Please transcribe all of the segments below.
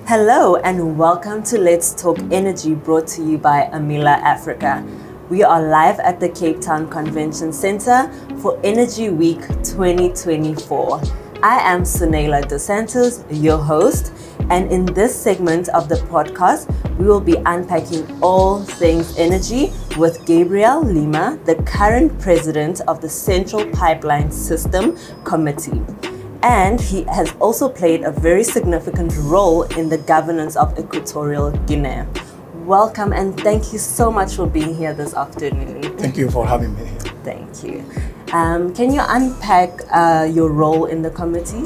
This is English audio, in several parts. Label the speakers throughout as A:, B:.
A: Hello and welcome to Let's Talk Energy, brought to you by Amila Africa. We are live at the Cape Town Convention Center for Energy Week 2024. I am Sunela Dos Santos, your host, and in this segment of the podcast, we will be unpacking all things energy with Gabriel Lima, the current president of the Central Pipeline System Committee. And he has also played a very significant role in the governance of Equatorial Guinea. Welcome and thank you so much for being here this afternoon.
B: Thank you for having me.
A: Thank you. Can you unpack your role in the committee?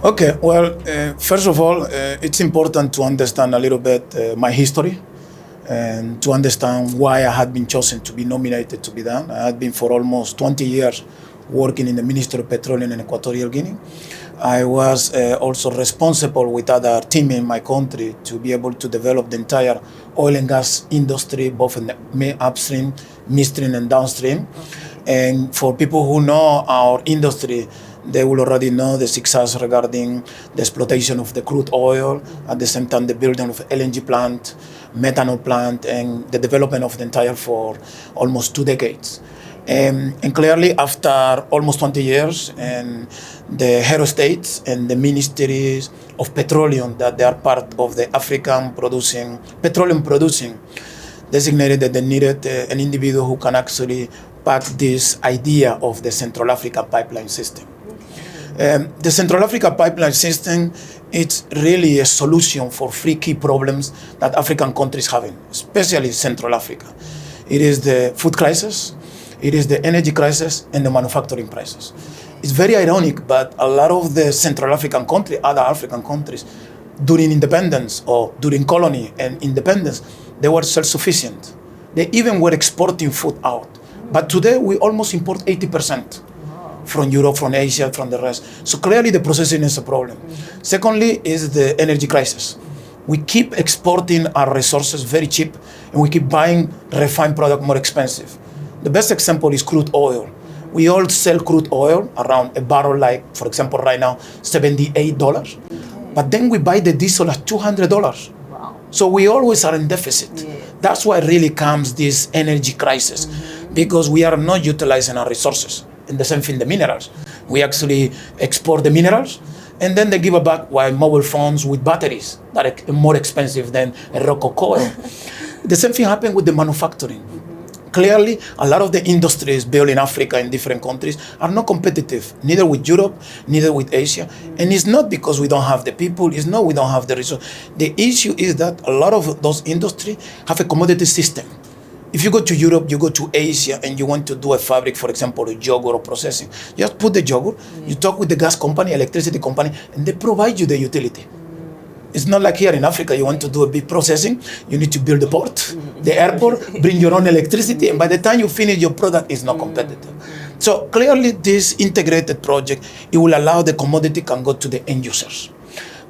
B: Okay, well, first of all, it's important to understand a little bit my history and to understand why I had been chosen to be nominated to be done. I had been for almost 20 years working in the Ministry of Petroleum in Equatorial Guinea. I was also responsible with other team in my country to be able to develop the entire oil and gas industry, both in the upstream, midstream, and downstream. And for people who know our industry, they will already know the success regarding the exploitation of the crude oil, at the same time the building of LNG plant, methanol plant, and the development of the entire for almost 2 decades. And clearly, after almost 20 years, and the head of states and the ministries of petroleum that they are part of the African petroleum producing, designated that they needed an individual who can actually pack this idea of the Central African pipeline system. The Central Africa pipeline system, it's really a solution for 3 key problems that African countries having, especially Central Africa. It is the food crisis, it is the energy crisis, and the manufacturing crisis. It's very ironic, but a lot of the Central African countries, other African countries, during independence or during colony and independence, they were self-sufficient. They even were exporting food out. But today, we almost import 80% from Europe, from Asia, from the rest. So clearly, the processing is a problem. Secondly, is the energy crisis. We keep exporting our resources very cheap, and we keep buying refined product more expensive. The best example is crude oil. We all sell crude oil around a barrel, like, for example, right now, $78. But then we buy the diesel at $200.
A: Wow.
B: So we always are in deficit. Yeah. That's why really comes this energy crisis, because we are not utilizing our resources. And the same thing, the minerals. We actually export the minerals, and then they give it back while mobile phones with batteries that are more expensive than a rock of oil. The same thing happened with the manufacturing. Clearly, a lot of the industries built in Africa in different countries are not competitive, neither with Europe, neither with Asia. And it's not because we don't have the people, it's not we don't have the resources. The issue is that a lot of those industries have a commodity system. If you go to Europe, you go to Asia, and you want to do a fabric, for example, a yogurt or processing, you just put the yogurt, you talk with the gas company, electricity company, and they provide you the utility. It's not like here in Africa, you want to do a big processing, you need to build the port, the airport, bring your own electricity, and by the time you finish, your product is not competitive. So clearly, this integrated project, it will allow the commodity can go to the end users.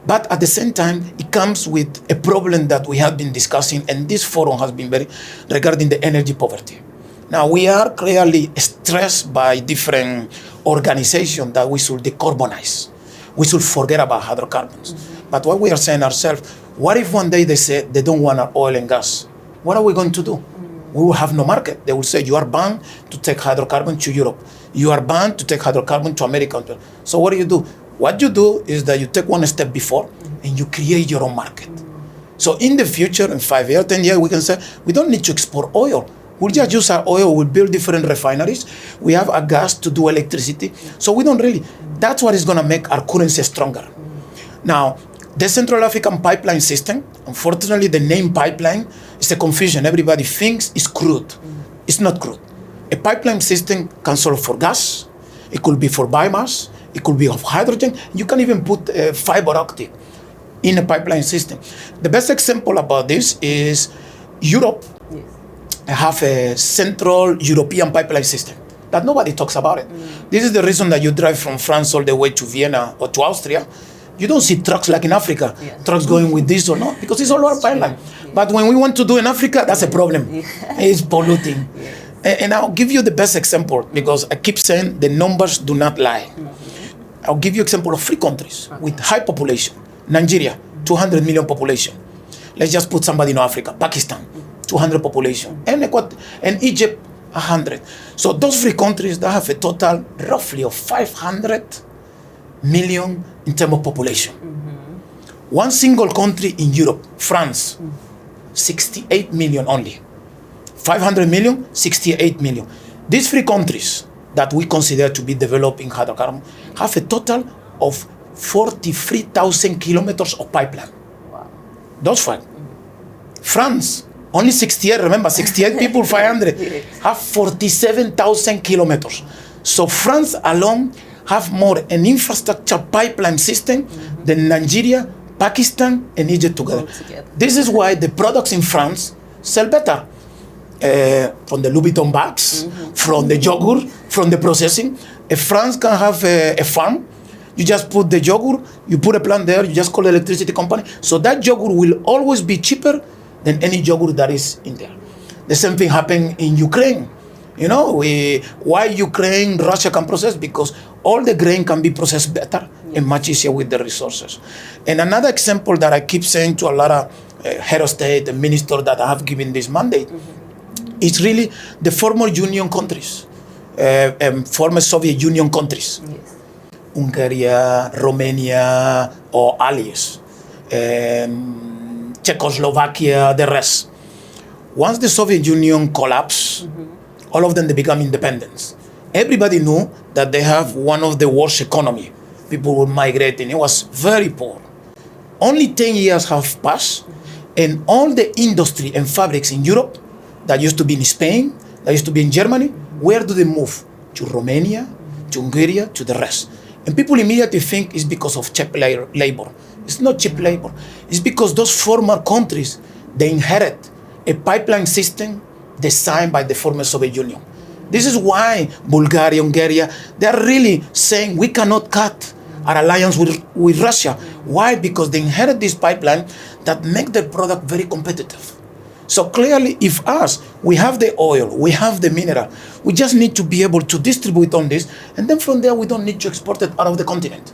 B: But at the same time, it comes with a problem that we have been discussing, and this forum has been very regarding the energy poverty. Now, we are clearly stressed by different organizations that we should decarbonize. We should forget about hydrocarbons. But what we are saying ourselves, what if one day they say they don't want our oil and gas? What are we going to do? We will have no market. They will say you are banned to take hydrocarbon to Europe. You are banned to take hydrocarbon to America. So what do? What you do is that you take one step before and you create your own market. So in the future, in 5 years, 10 years, we can say we don't need to export oil. We'll just use our oil, we'll build different refineries. We have a gas to do electricity. So we don't really, that's what is gonna make our currency stronger. Now, the Central African pipeline system, unfortunately, the name pipeline is a confusion. Everybody thinks it's crude. It's not crude. A pipeline system can solve for gas. It could be for biomass. It could be of hydrogen. You can even put fiber optic in a pipeline system. The best example about this is Europe. Yes. Have a Central European pipeline system that nobody talks about it. This is the reason that you drive from France all the way to Vienna or to Austria. You don't see trucks like in Africa, trucks going with this or not, because it's all our pipeline. But when we want to do in Africa, that's a problem. It's polluting. And I'll give you the best example, because I keep saying the numbers do not lie. I'll give you example of 3 countries with high population. Nigeria, 200 million population. Let's just put somebody in Africa, Pakistan, 200 population, and Egypt, 100. So those three countries that have a total roughly of 500 million in terms of population. One single country in Europe, France, 68 million only. 500 million, 68 million. These three countries that we consider to be developing hydrocarbon have a total of 43,000 kilometers of pipeline.
A: Wow.
B: Those five. France, only 68, remember, 68 people, 500, have 47,000 kilometers. So France alone have more an infrastructure pipeline system than Nigeria, Pakistan, and Egypt together. This is why the products in France sell better. From the Louis Vuitton bags, from the yogurt, from the processing. If France can have a farm, you just put the yogurt, you put a plant there, you just call the electricity company. So that yogurt will always be cheaper than any yogurt that is in there. The same thing happened in Ukraine. You know, why Ukraine, Russia can process? Because all the grain can be processed better and much easier with the resources. And another example that I keep saying to a lot of head of state and ministers that I have given this mandate, it's really the former Union countries, former Soviet Union countries, Hungary, Romania, or allies, Czechoslovakia, the rest. Once the Soviet Union collapsed, all of them, they become independent. Everybody knew that they have one of the worst economy. People were migrating. It was very poor. Only 10 years have passed, and all the industry and fabrics in Europe that used to be in Spain, that used to be in Germany, where do they move? To Romania, to Hungary, to the rest. And people immediately think it's because of cheap labor. It's not cheap labor. It's because those former countries, they inherit a pipeline system designed by the former Soviet Union. This is why Bulgaria, Hungary, they are really saying we cannot cut our alliance with Russia. Why? Because they inherit this pipeline that make their product very competitive. So clearly, if we have the oil, we have the mineral, we just need to be able to distribute on this, and then from there, we don't need to export it out of the continent.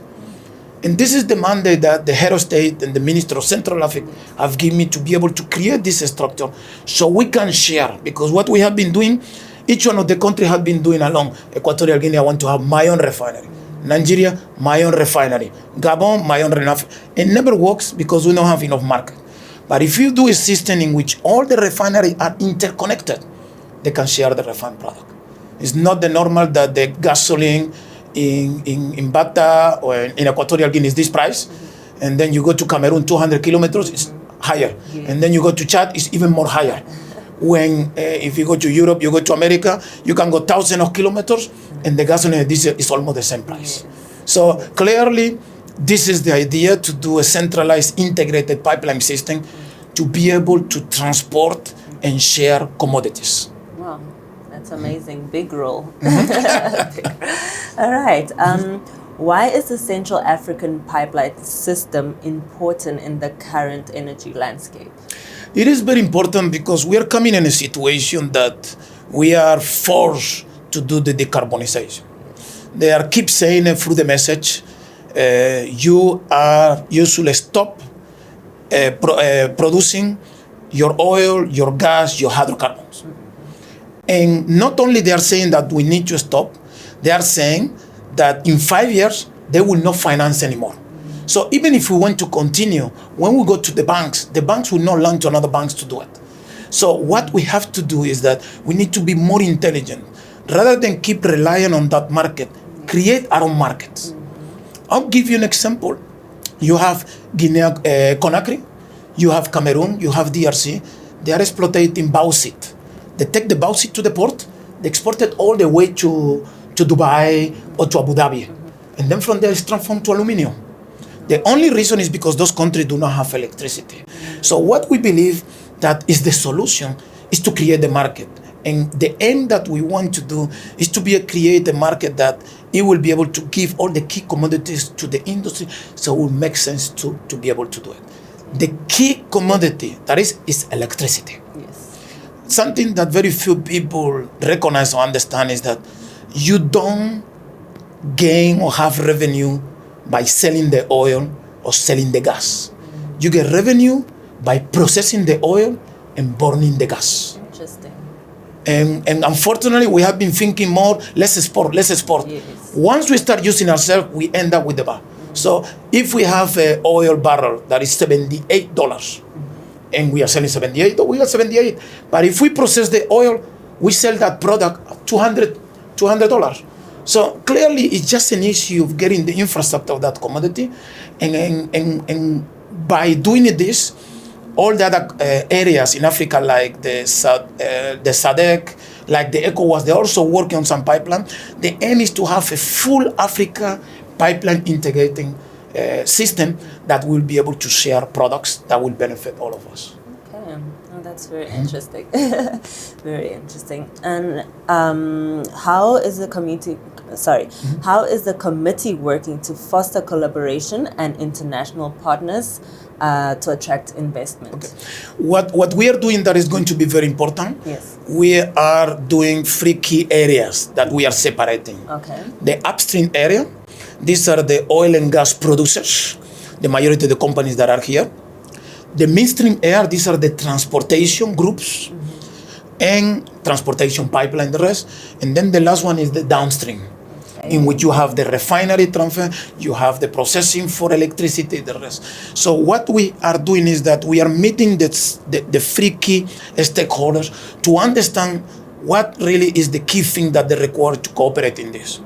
B: And this is the mandate that the head of state and the minister of Central Africa have given me to be able to create this structure so we can share. Because what we have been doing, each one of the countries have been doing along. Equatorial Guinea, I want to have my own refinery. Nigeria, my own refinery. Gabon, my own refinery. It never works because we don't have enough market. But if you do a system in which all the refineries are interconnected, they can share the refined product. It's not the normal that the gasoline in Bata or in Equatorial Guinea is this price, and then you go to Cameroon 200 kilometers, it's higher. And then you go to Chad, it's even more higher. When if you go to Europe, you go to America, you can go thousands of kilometers, and the gasoline and diesel is almost the same price. So clearly, this is the idea, to do a centralized, integrated pipeline system to be able to transport and share commodities.
A: Wow, that's amazing. Big role. All right. Why is the Central African pipeline system important in the current energy landscape?
B: It is very important because we are coming in a situation that we are forced to do the decarbonization. They are keep saying it through the message, you should stop producing your oil, your gas, your hydrocarbons. And not only they are saying that we need to stop, they are saying that in 5 years, they will not finance anymore. So even if we want to continue, when we go to the banks will not lend to another banks to do it. So what we have to do is that we need to be more intelligent. Rather than keep relying on that market, create our own markets. I'll give you an example. You have Guinea-Conakry, you have Cameroon, you have DRC. They are exploiting bauxite. They take the bauxite to the port, they export it all the way to Dubai or to Abu Dhabi. And then from there it's transformed to aluminum. The only reason is because those countries do not have electricity. So what we believe that is the solution is to create the market. And the aim that we want to do is to create a market that it will be able to give all the key commodities to the industry, so it will make sense to be able to do it. The key commodity, that is electricity.
A: Yes.
B: Something that very few people recognize or understand is that you don't gain or have revenue by selling the oil or selling the gas. You get revenue by processing the oil and burning the gas.
A: Interesting.
B: And unfortunately, we have been thinking more, let's export.
A: Yes.
B: Once we start using ourselves, we end up with the bar. So if we have an oil barrel that is $78, and we are selling 78, we are 78. But if we process the oil, we sell that product at $200. So clearly, it's just an issue of getting the infrastructure of that commodity, and by doing this, all the other areas in Africa, like the SADC, like the ECOWAS, they're also working on some pipeline. The aim is to have a full Africa pipeline integrating system that will be able to share products that will benefit all of us.
A: Okay, oh, that's very interesting. Very interesting. And how is the committee working to foster collaboration and international partners to attract investment?
B: Okay. What we are doing that is going to be very important.
A: Yes.
B: We are doing 3 key areas that we are separating.
A: Okay.
B: The upstream area, these are the oil and gas producers, the majority of the companies that are here. The midstream area, these are the transportation groups, and transportation pipeline, the rest. And then the last one is the downstream, in which you have the refinery transfer, you have the processing for electricity, the rest. So what we are doing is that we are meeting the 3 key stakeholders to understand what really is the key thing that they require to cooperate in this.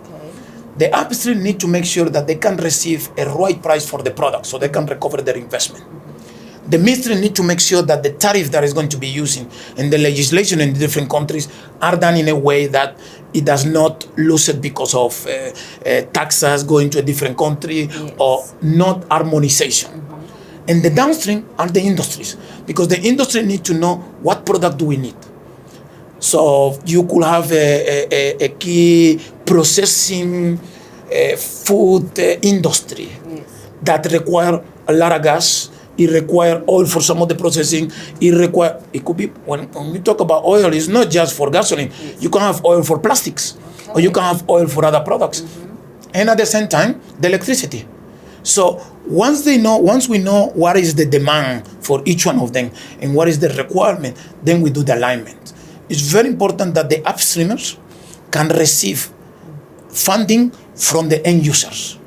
B: The upstream need to make sure that they can receive a right price for the product so they can recover their investment. The midstream need to make sure that the tariff that is going to be using and the legislation in the different countries are done in a way that it does not lose it because of taxes going to a different country, or not harmonization. And the downstream are the industries, because the industry need to know what product do we need. So you could have a key processing food industry that require a lot of gas. It require oil for some of the processing. It could be, when we talk about oil, it's not just for gasoline. You can have oil for plastics, or you can have oil for other products. And at the same time, the electricity. So once we know what is the demand for each one of them and what is the requirement, then we do the alignment. It's very important that the upstreamers can receive funding from the end users,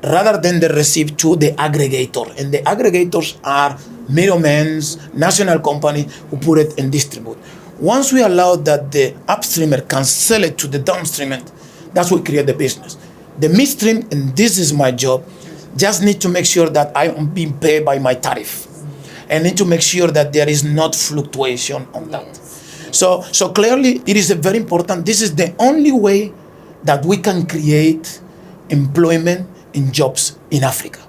B: rather than they receive to the aggregator. And the aggregators are middlemen, national companies who put it and distribute. Once we allow that the upstreamer can sell it to the downstreamer, that's what create the business. The midstream, and this is my job, just need to make sure that I am being paid by my tariff. And need to make sure that there is not fluctuation on that. So clearly it is very important. This is the only way that we can create employment in jobs in Africa.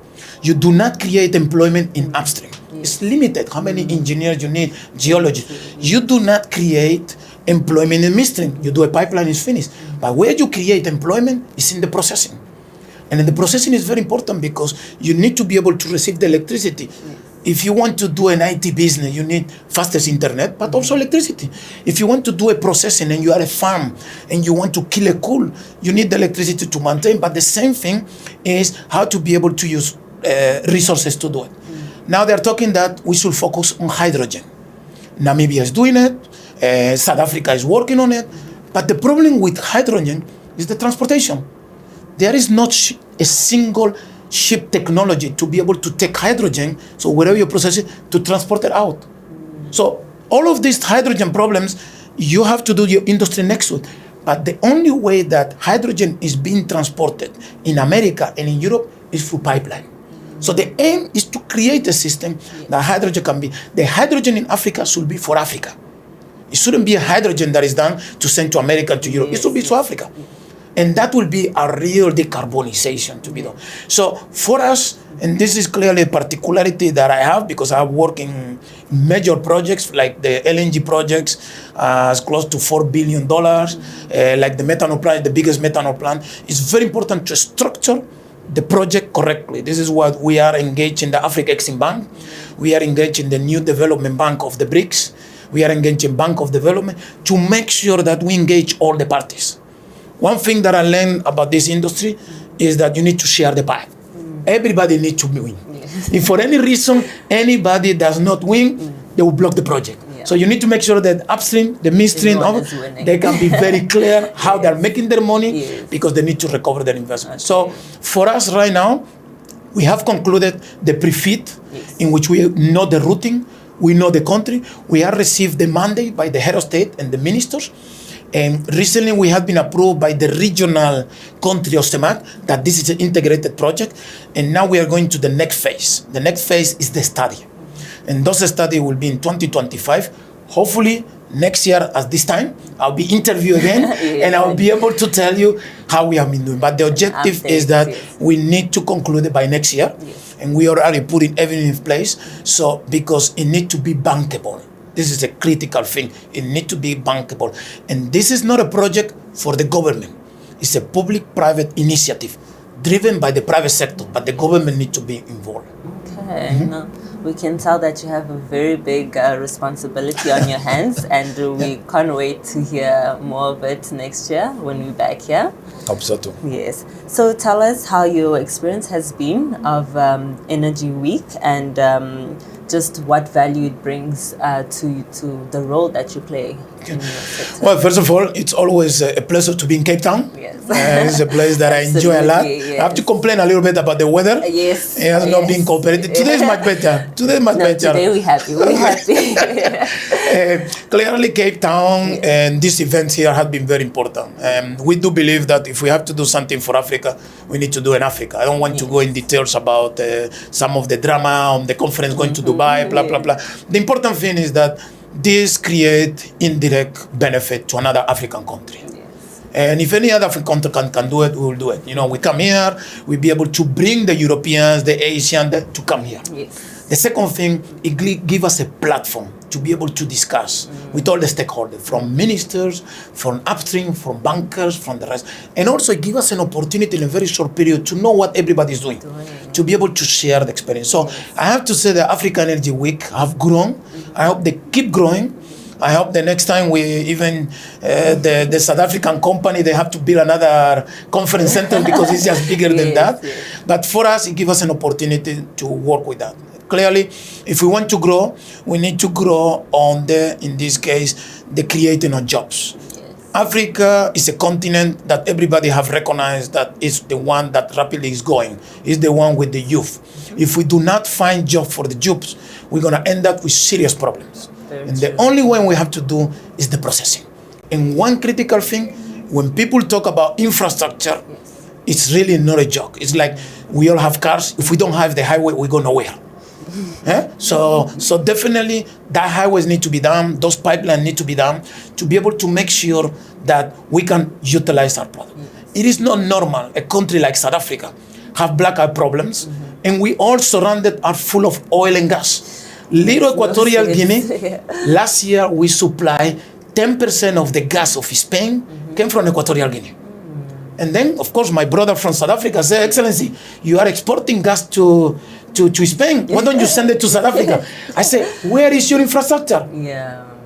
B: You do not create employment in upstream. It's limited how many engineers you need, geologists. You do not create employment in midstream. You do a pipeline, it's finished. But where you create employment is in the processing. And in the processing is very important, because you need to be able to receive the electricity. If you want to do an IT business, you need fastest internet, but also electricity. If you want to do a processing and you are a farm and you want to kill a coal, you need the electricity to maintain. But the same thing is how to be able to use resources to do it. Now they're talking that we should focus on hydrogen. Namibia is doing it. South Africa is working on it. But the problem with hydrogen is the transportation. There is not a single ship technology to be able to take hydrogen, so wherever you process it, to transport it out. So all of these hydrogen problems, you have to do your industry next to it. But the only way that hydrogen is being transported in America and in Europe is through pipeline. So the aim is to create a system that hydrogen can be. The hydrogen in Africa should be for Africa. It shouldn't be a hydrogen that is done to send to America, to Europe. It should be to Africa. And that will be a real decarbonization to be done. So for us, and this is clearly a particularity that I have, because I work in major projects like the LNG projects, close to $4 billion, like the methanol plant, the biggest methanol plant. It's very important to structure the project correctly. This is what we are engaged in the Africa Exim Bank. We are engaged in the New Development Bank of the BRICS. We are engaged in Bank of Development to make sure that we engage all the parties. One thing that I learned about this industry is that you need to share the pie. Everybody needs to win. If for any reason anybody does not win, they will block the project.
A: Yeah.
B: So you need to make sure that upstream, the midstream, they can be very clear how they're making their money because they need to recover their investment. So for us right now, we have concluded the pre-FEED in which we know the routing, we know the country, we have received the mandate by the head of state and the ministers. And recently we have been approved by the regional country of CEMAC that this is an integrated project. And now we are going to the next phase. The next phase is the study. And those study will be in 2025. Hopefully next year at this time, I'll be interviewed again and I'll be able to tell you how we have been doing. But the objective is that we need to conclude it by next year. And we are already putting everything in place. So because it needs to be bankable. This is a critical thing. It needs to be bankable. And this is not a project for the government. It's a public-private initiative driven by the private sector, but the government needs to be involved.
A: Okay. No, we can tell that you have a very big responsibility on your hands, and we can't wait to hear more of it next year when we're back here.
B: Hope so too.
A: Yes. So tell us how your experience has been of Energy Week and just what value it brings to the role that you play in your sector.
B: Well, first of all, it's always a pleasure to be in Cape Town.
A: Yes.
B: It's a place that I enjoy a lot. Yes. I have to complain a little bit about the weather.
A: Yes.
B: It has not been cooperative. Today is much better. Today
A: we're happy. We're happy.
B: Clearly, Cape Town and this event here have been very important. We do believe that if we have to do something for Africa, we need to do in Africa. I don't want to go in details about some of the drama on the conference going to Dubai, blah, blah, blah. The important thing is that this creates indirect benefit to another African country. And if any other African country can do it, we will do it. You know, we come here, we'll be able to bring the Europeans, the Asians to come here.
A: Yes.
B: The second thing, it gives us a platform to be able to discuss with all the stakeholders, from ministers, from upstream, from bankers, from the rest. And also it gives us an opportunity in a very short period to know what everybody is doing, to be able to share the experience. So I have to say the African Energy Week have grown. I hope they keep growing. I hope the next time we even, the South African company, they have to build another conference center because it's just bigger than that. Yes. But for us, it gives us an opportunity to work with that. Clearly, if we want to grow, we need to grow on in this case, the creating of jobs. Yes. Africa is a continent that everybody have recognized that is the one that rapidly is going, is the one with the youth. If we do not find job for the youth, we're going to end up with serious problems. And the only one we have to do is the processing. And one critical thing, when people talk about infrastructure, it's really not a joke. It's like we all have cars. If we don't have the highway, we go nowhere. So definitely that highways need to be done. Those pipelines need to be done to be able to make sure that we can utilize our product. It is not normal. A country like South Africa have black eye problems, and we all surrounded are full of oil and gas. Little Equatorial Guinea, last year we supply 10% of the gas of Spain came from Equatorial Guinea. And then, of course, my brother from South Africa said, Excellency, you are exporting gas to Spain. Why don't you send it to South Africa? I said, where is your infrastructure?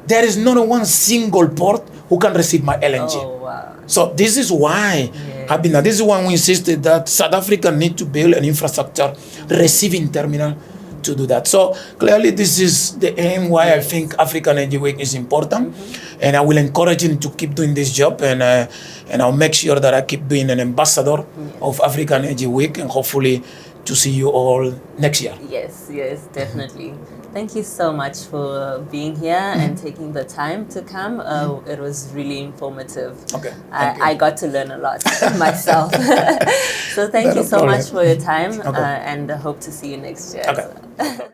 B: There is not one single port who can receive my LNG.
A: Oh, wow.
B: So this is why, this is why we insisted that South Africa need to build an infrastructure receiving terminal to do that. So clearly this is the aim why I think African Energy Week is important, and I will encourage him to keep doing this job, and I'll make sure that I keep being an ambassador of African Energy Week, and hopefully to see you all next year.
A: Yes, definitely. Thank you so much for being here and taking the time to come. It was really informative.
B: Okay.
A: I got to learn a lot myself. So thank you so much for your time, and I hope to see you next year.
B: Okay.